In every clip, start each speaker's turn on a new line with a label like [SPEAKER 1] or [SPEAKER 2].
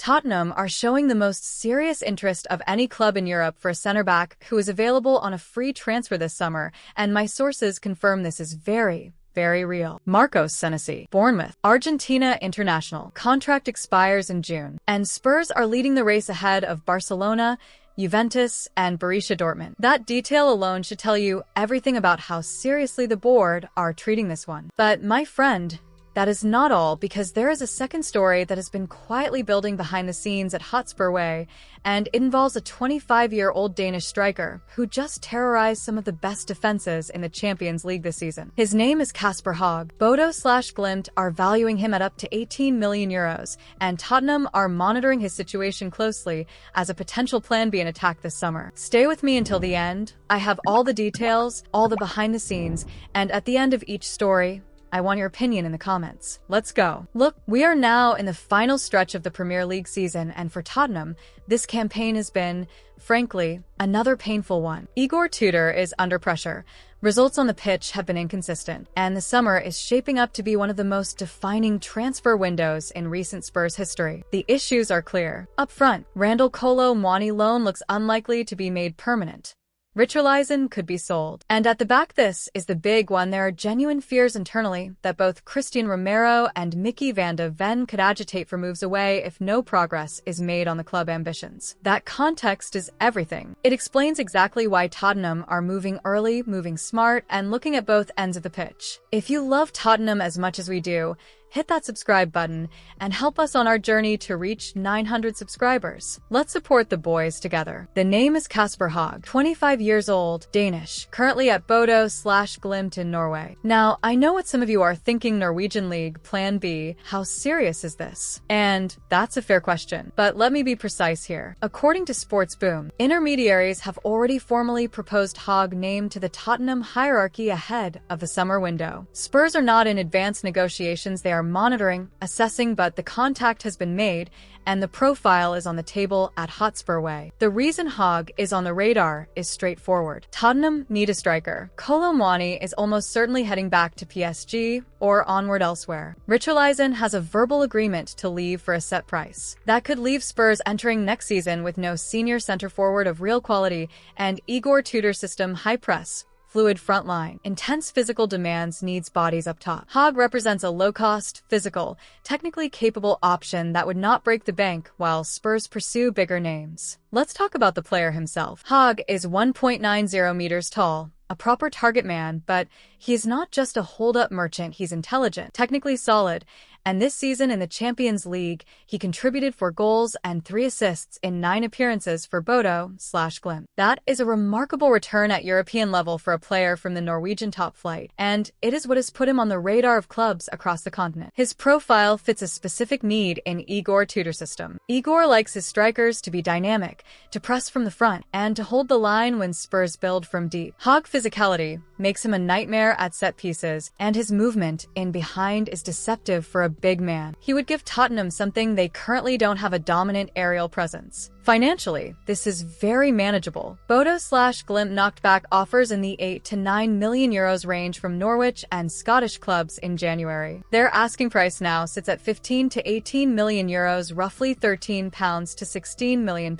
[SPEAKER 1] Tottenham are showing the most serious interest of any club in Europe for a centre-back who is available on a free transfer this summer, and my sources confirm this is very real. Marcos Senesi, Bournemouth, Argentina international. Contract expires in June, and Spurs are leading the race ahead of Barcelona, Juventus, and Borussia Dortmund. That detail alone should tell you everything about how seriously the board are treating this one. But my friend, that is not all, because there is a second story that has been quietly building behind the scenes at Hotspur Way, and it involves a 25-year-old Danish striker who just terrorized some of the best defenses in the Champions League this season. His name is Kasper Høgh. Bodo/Glimt are valuing him at up to 18 million euros, and Tottenham are monitoring his situation closely as a potential plan B in attack this summer. Stay with me until the end. I have all the details, all the behind the scenes, and at the end of each story, I want your opinion in the comments. Let's go. Look, we are now in the final stretch of the Premier League season, and for Tottenham, this campaign has been, frankly, another painful one. Igor Tudor is under pressure. Results on the pitch have been inconsistent, and the summer is shaping up to be one of the most defining transfer windows in recent Spurs history. The issues are clear. Up front, Randall Kolo Muani loan looks unlikely to be made permanent. Richarlison could be sold. And at the back, this is the big one. There are genuine fears internally that both Cristian Romero and Micky van de Ven could agitate for moves away if no progress is made on the club ambitions. That context is everything. It explains exactly why Tottenham are moving early, moving smart, and looking at both ends of the pitch. If you love Tottenham as much as we do, hit that subscribe button and help us on our journey to reach 900 subscribers. Let's support the boys together. The name is Kasper Høgh, 25 years old, Danish, currently at Bodo/Glimt in Norway. Now, I know what some of you are thinking: Norwegian League, Plan B, how serious is this? And that's a fair question, but let me be precise here. According to Sports Boom, intermediaries have already formally proposed Høgh name to the Tottenham hierarchy ahead of the summer window. Spurs are not in advanced negotiations. They are monitoring, assessing, but the contact has been made, and the profile is on the table at Hotspur Way. The reason Høgh is on the radar is straightforward. Tottenham need a striker. Kolo Muani is almost certainly heading back to PSG or onward elsewhere. Richarlison has a verbal agreement to leave for a set price. That could leave Spurs entering next season with no senior center forward of real quality, and Igor Tudor's system high press, fluid front line, intense physical demands, needs bodies up top. Høgh represents a low-cost, physical, technically capable option that would not break the bank while Spurs pursue bigger names. Let's talk about the player himself. Høgh is 1.90 meters tall, a proper target man, but he is not just a hold-up merchant. He's intelligent, technically solid, and this season in the Champions League, he contributed 4 goals and 3 assists in 9 appearances for Bodo/Glimt. That is a remarkable return at European level for a player from the Norwegian top flight, and it is what has put him on the radar of clubs across the continent. His profile fits a specific need in Igor Tudor's system. Igor likes his strikers to be dynamic, to press from the front, and to hold the line when Spurs build from deep. Høgh's physicality makes him a nightmare at set pieces, and his movement in behind is deceptive for a big man. He would give Tottenham something they currently don't have: a dominant aerial presence. Financially, this is very manageable. Bodo/Glimt knocked back offers in the 8 to 9 million euros range from Norwich and Scottish clubs in January. Their asking price now sits at 15 to 18 million euros, roughly £13 to £16 million.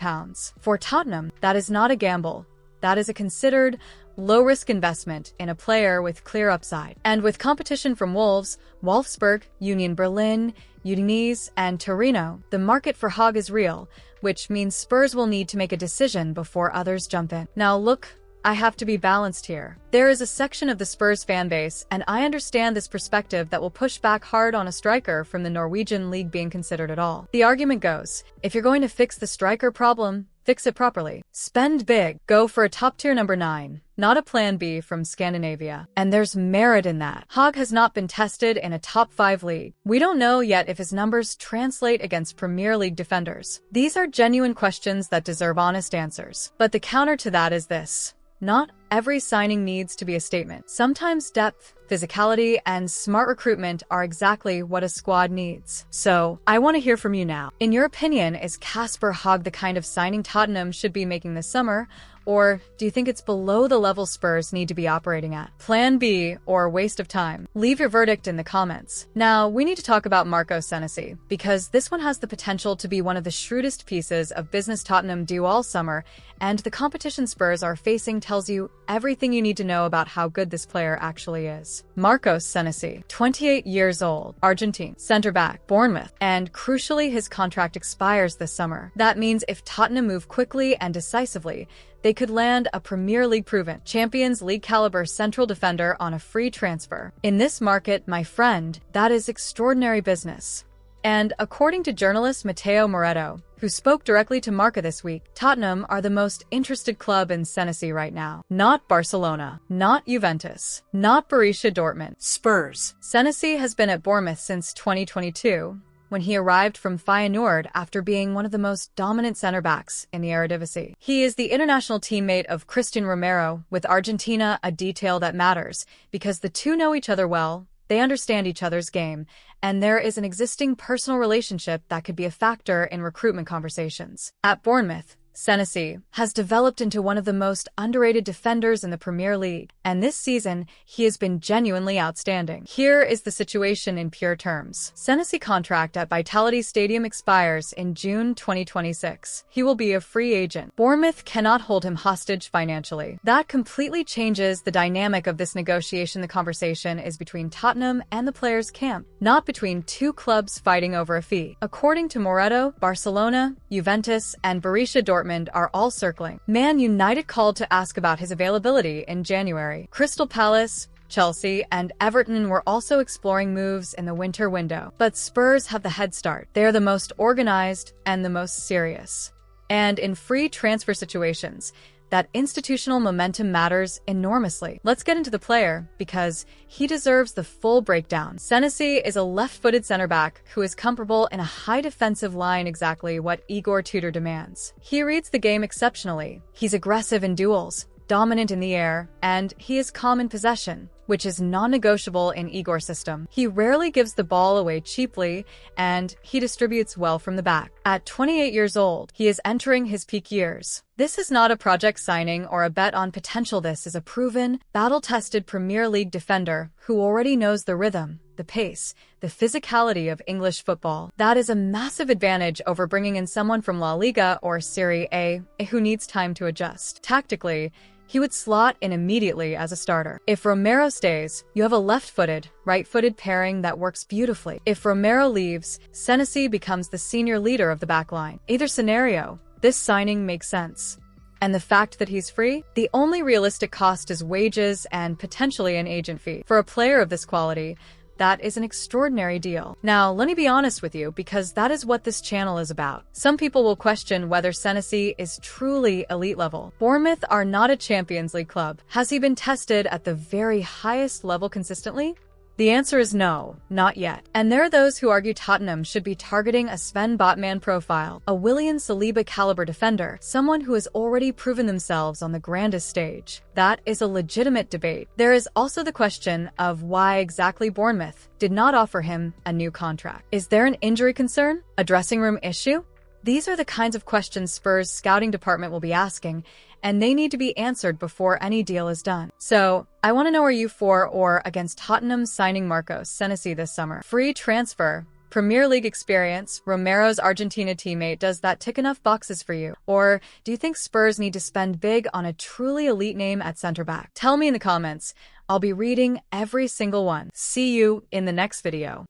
[SPEAKER 1] For Tottenham, that is not a gamble. That is a considered, low-risk investment in a player with clear upside. And with competition from Wolves, Wolfsburg, Union Berlin, Udinese, and Torino, the market for Høgh is real, which means Spurs will need to make a decision before others jump in. Now look, I have to be balanced here. There is a section of the Spurs fanbase, and I understand this perspective, that will push back hard on a striker from the Norwegian League being considered at all. The argument goes, if you're going to fix the striker problem, fix it properly. Spend big. Go for a top-tier number 9, not a plan B from Scandinavia. And there's merit in that. Høgh has not been tested in a top 5 league. We don't know yet if his numbers translate against Premier League defenders. These are genuine questions that deserve honest answers. But the counter to that is this: not every signing needs to be a statement. Sometimes depth, physicality, and smart recruitment are exactly what a squad needs. So, I want to hear from you now. In your opinion, is Kasper Høgh the kind of signing Tottenham should be making this summer? Or do you think it's below the level Spurs need to be operating at? Plan B or waste of time? Leave your verdict in the comments. Now, we need to talk about Marcos Senesi, because this one has the potential to be one of the shrewdest pieces of business Tottenham do all summer, and the competition Spurs are facing tells you everything you need to know about how good this player actually is. Marcos Senesi, 28 years old, Argentine, center-back, Bournemouth, and crucially his contract expires this summer. That means if Tottenham move quickly and decisively, they could land a Premier League proven, Champions League caliber central defender on a free transfer. In this market, my friend, that is extraordinary business. And according to journalist Matteo Moretto, who spoke directly to Marca this week, Tottenham are the most interested club in Senesi right now. Not Barcelona, not Juventus, not Borussia Dortmund, Spurs. Senesi has been at Bournemouth since 2022, when he arrived from Feyenoord after being one of the most dominant center-backs in the Eredivisie. He is the international teammate of Cristian Romero, with Argentina a detail that matters, because the two know each other well, they understand each other's game, and there is an existing personal relationship that could be a factor in recruitment conversations. At Bournemouth, Senesi has developed into one of the most underrated defenders in the Premier League, and this season, he has been genuinely outstanding. Here is the situation in pure terms. Senesi contract at Vitality Stadium expires in June 2026. He will be a free agent. Bournemouth cannot hold him hostage financially. That completely changes the dynamic of this negotiation. The conversation is between Tottenham and the player's camp, not between two clubs fighting over a fee. According to Moretto, Barcelona, Juventus, and Borussia Dortmund are all circling. Man United called to ask about his availability in January. Crystal Palace, Chelsea, and Everton were also exploring moves in the winter window. But Spurs have the head start. They are the most organized and the most serious. And in free transfer situations, that institutional momentum matters enormously. Let's get into the player, because he deserves the full breakdown. Senesi is a left-footed center-back who is comfortable in a high defensive line, exactly what Igor Tudor demands. He reads the game exceptionally. He's aggressive in duels, dominant in the air, and he is calm in possession, which is non-negotiable in Igor's system. He rarely gives the ball away cheaply, and he distributes well from the back. At 28 years old, he is entering his peak years. This is not a project signing or a bet on potential. This is a proven, battle-tested Premier League defender who already knows the rhythm, the pace, the physicality of English football. That is a massive advantage over bringing in someone from La Liga or Serie A who needs time to adjust. Tactically, he would slot in immediately as a starter. If Romero stays, you have a left-footed, right-footed pairing that works beautifully. If Romero leaves, Senesi becomes the senior leader of the backline. Either scenario, this signing makes sense. And the fact that he's free? The only realistic cost is wages and potentially an agent fee. For a player of this quality, that is an extraordinary deal. Now, let me be honest with you, because that is what this channel is about. Some people will question whether Senesi is truly elite level. Bournemouth are not a Champions League club. Has he been tested at the very highest level consistently? The answer is no, not yet. And there are those who argue Tottenham should be targeting a Sven Botman profile, a William Saliba caliber defender, someone who has already proven themselves on the grandest stage. That is a legitimate debate. There is also the question of why exactly Bournemouth did not offer him a new contract. Is there an injury concern? A dressing room issue? These are the kinds of questions Spurs' scouting department will be asking, and they need to be answered before any deal is done. So, I want to know, are you for or against Tottenham signing Marcos Senesi this summer? Free transfer, Premier League experience, Romero's Argentina teammate, does that tick enough boxes for you? Or do you think Spurs need to spend big on a truly elite name at center-back? Tell me in the comments. I'll be reading every single one. See you in the next video.